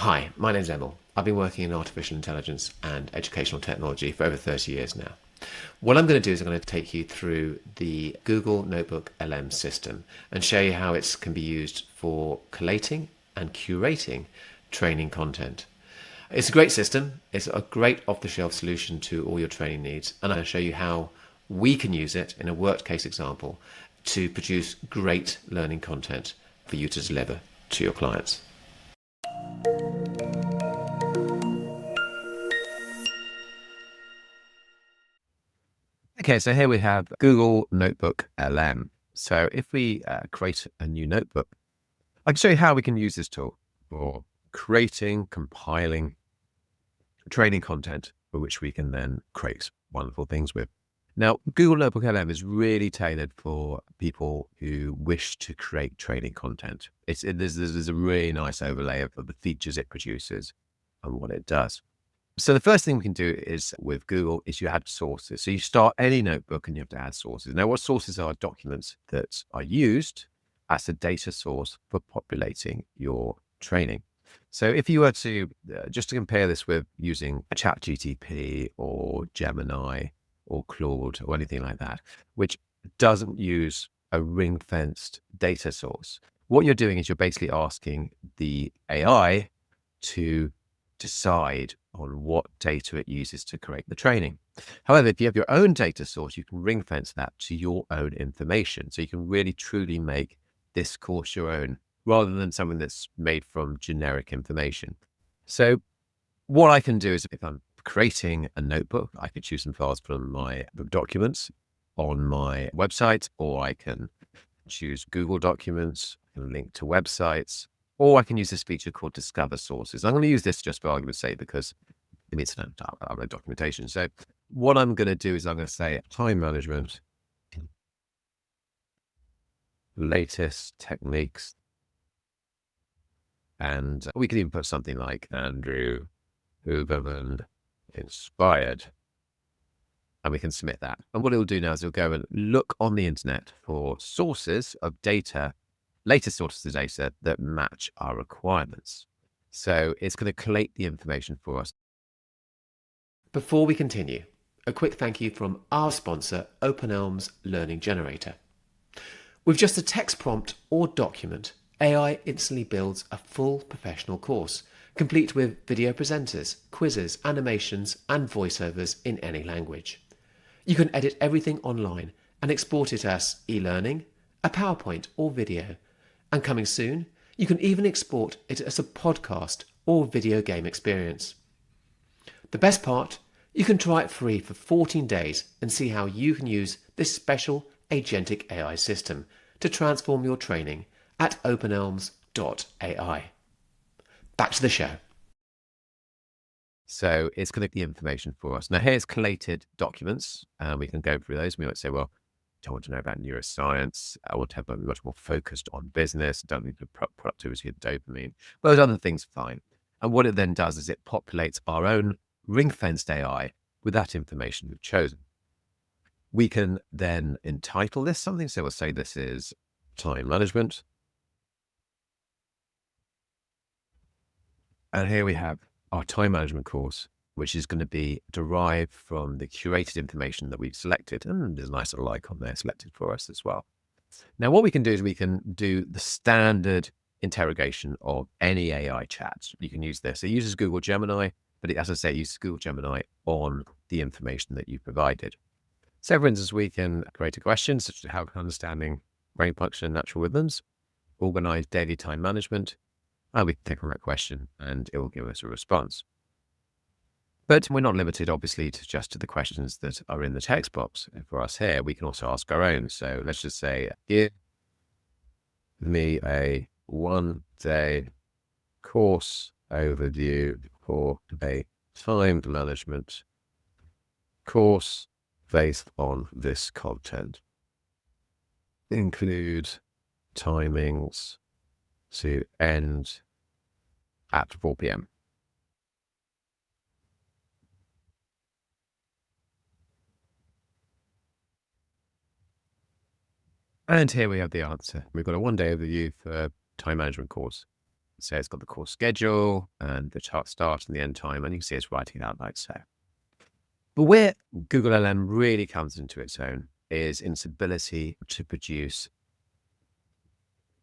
Hi, my name's Emil. I've been working in artificial intelligence and educational technology for over 30 years now. What I'm going to do is I'm going to take you through the Google NotebookLM system and show you how it can be used for collating and curating training content. It's a great system. It's a great off-the-shelf solution to all your training needs, and I'm going to show you how we can use it in a worked case example to produce great learning content for you to deliver to your clients. Okay, so here we have Google Notebook LM. So if we create a new notebook, I can show you how we can use this tool for creating, compiling, training content for which we can then create wonderful things with. Now, Google Notebook LM is really tailored for people who wish to create training content. There's a really nice overlay of the features it produces and what it does. So the first thing we can do is with Google is you add sources. So you start any notebook and you have to add sources. Now, what sources are documents that are used as a data source for populating your training. So if you were to, just to compare this with using ChatGPT or Gemini or Claude or anything like that, which doesn't use a ring-fenced data source, what you're doing is you're basically asking the AI to decide on what data it uses to create the training. However, if you have your own data source, you can ring fence that to your own information. So you can really truly make this course your own rather than something that's made from generic information. So what I can do is if I'm creating a notebook, I could choose some files from my documents on my website, or I can choose Google Documents, I can link to websites, or I can use this feature called Discover Sources. I'm going to use this just for argument's sake because it needs to upload documentation. So what I'm going to do is I'm going to say time management, latest techniques, and we can even put something like Andrew Huberman inspired, and we can submit that. And what it'll do now is it'll go and look on the internet for sources of data, latest sources of data that match our requirements. So it's going to collate the information for us. Before we continue, a quick thank you from our sponsor, OpenELM's Learning Generator. With just a text prompt or document, AI instantly builds a full professional course, complete with video presenters, quizzes, animations, and voiceovers in any language. You can edit everything online and export it as e-learning, a PowerPoint or video. And coming soon, you can even export it as a podcast or video game experience. The best part, you can try it free for 14 days and see how you can use this special agentic AI system to transform your training at openelms.ai. Back to the show. So it's going to the information for us. Now here's collated documents. We can go through those. We might say, well, I want to know about neuroscience. I want to have much more focused on business. Don't need the productivity and dopamine. Those other things are fine. And what it then does is it populates our own ring-fenced AI with that information we've chosen. We can then entitle this something. So we'll say this is time management. And here we have our time management course, which is going to be derived from the curated information that we've selected. And there's a nice little icon there selected for us as well. Now, what we can do is we can do the standard interrogation of any AI chat. You can use this. It uses Google Gemini, but as I say, it uses Google Gemini on the information that you've provided. So for instance, we can create a question such as how understanding brain function and natural rhythms, organize daily time management, and we can click on that question and it will give us a response. But we're not limited, obviously, to just the questions that are in the text box. For us here, we can also ask our own. So let's just say, give me a 1-day course overview for a time management course based on this content. Include timings to end at 4 p.m. And here we have the answer. We've got a 1-day overview for time management course. So it's got the course schedule and the start and the end time, and you can see it's writing it out like so. But where Google LM really comes into its own is in its ability to produce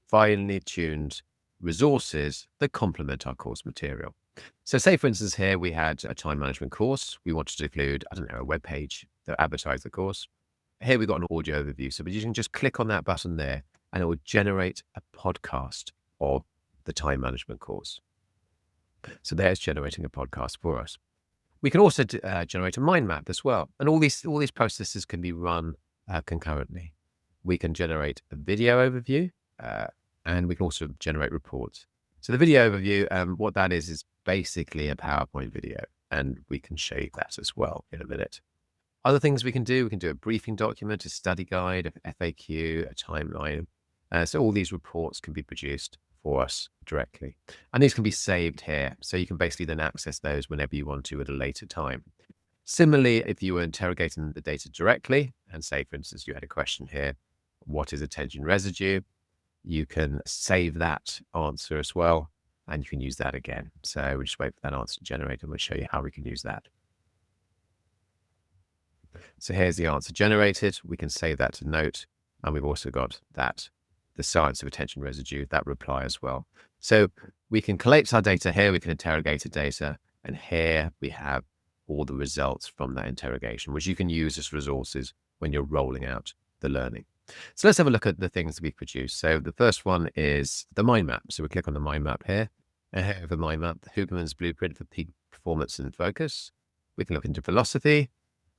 finely tuned resources that complement our course material. So say, for instance, here we had a time management course. We wanted to include, I don't know, a web page that advertised the course. Here we've got an audio overview. So you can just click on that button there and it will generate a podcast of the time management course. So there's generating a podcast for us. We can also generate a mind map as well. And all these processes can be run concurrently. We can generate a video overview and we can also generate reports. So the video overview, what that is basically a PowerPoint video, and we can show you that as well in a minute. Other things we can do a briefing document, a study guide, a FAQ, a timeline. So all these reports can be produced for us directly. And these can be saved here. So you can basically then access those whenever you want to at a later time. Similarly, if you were interrogating the data directly, and say, for instance, you had a question here, what is attention residue? You can save that answer as well, and you can use that again. So we just wait for that answer to generate, and we'll show you how we can use that. So here's the answer generated. We can save that to note, and we've also got that, the science of attention residue, that reply as well. So we can collate our data here, we can interrogate the data, and here we have all the results from that interrogation, which you can use as resources when you're rolling out the learning. So let's have a look at the things that we've produced. So the first one is the mind map. So we click on the mind map here, and here the mind map, the Huberman's blueprint for peak performance and focus. We can look into philosophy,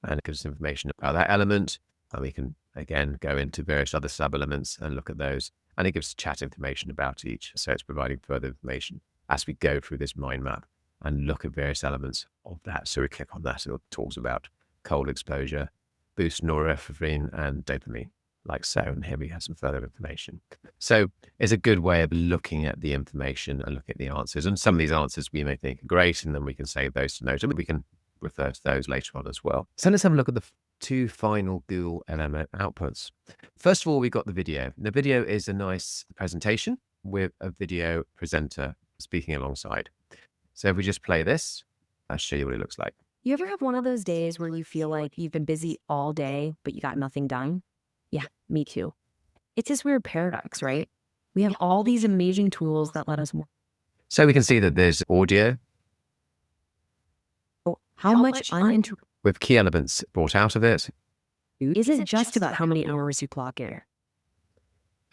and it gives us information about that element. And we can, again, go into various other sub-elements and look at those. And it gives chat information about each. So it's providing further information as we go through this mind map and look at various elements of that. So we click on that, it talks about cold exposure, boost norepinephrine and dopamine, like so. And here we have some further information. So it's a good way of looking at the information and looking at the answers. And some of these answers we may think are great, and then we can save those to note, and we can refer to those later on as well. So let's have a look at the two final Google LM outputs. First of all, we've got the video. The video is a nice presentation with a video presenter speaking alongside. So if we just play this, I'll show you what it looks like. You ever have one of those days where you feel like you've been busy all day, but you got nothing done? Yeah, me too. It's this weird paradox, right? We have all these amazing tools that let us work. So we can see that there's audio How much uninterrupted with key elements brought out of it, isn't just about how many hours you clock in.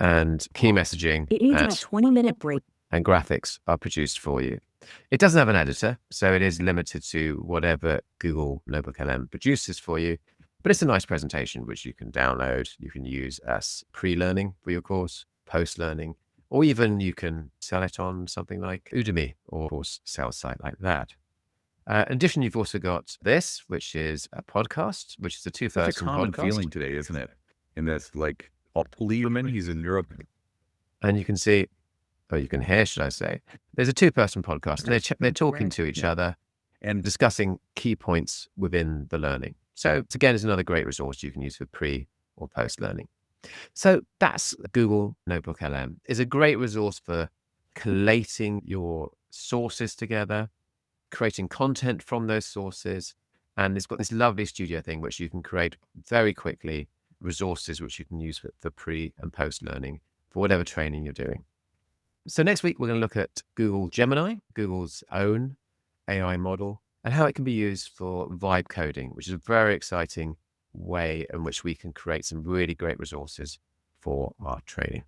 and key messaging It needs about a 20-minute break. and graphics are produced for you. It doesn't have an editor, so it is limited to whatever Google NotebookLM produces for you, but it's a nice presentation which you can download. You can use as pre-learning for your course, post-learning, or even you can sell it on something like Udemy or course sales site like that. In addition, you've also got this, which is a podcast, which is a It's a two-person common podcast. feeling today, isn't it? And that's like Lehman, he's in Europe. And you can see, or you can hear, should I say, there's a two-person podcast, and they're talking to each other and discussing key points within the learning. So again, it's another great resource you can use for pre or post learning. So that's Google NotebookLM. It's a great resource for collating your sources together, creating content from those sources, and it's got this lovely studio thing which you can create very quickly, resources which you can use for pre and post learning for whatever training you're doing. So next week, we're going to look at Google Gemini, Google's own AI model, and how it can be used for vibe coding, which is a very exciting way in which we can create some really great resources for our training.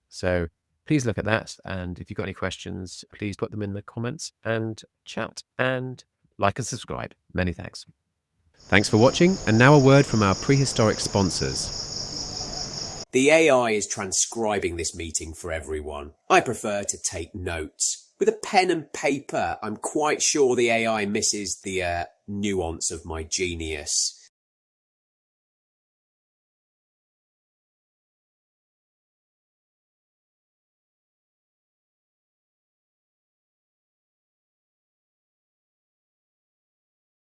So please look at that. And if you've got any questions, please put them in the comments and chat, and like and subscribe. Many thanks. Thanks for watching. And now a word from our prehistoric sponsors. The AI is transcribing this meeting for everyone. I prefer to take notes. With a pen and paper, I'm quite sure the AI misses the nuance of my genius.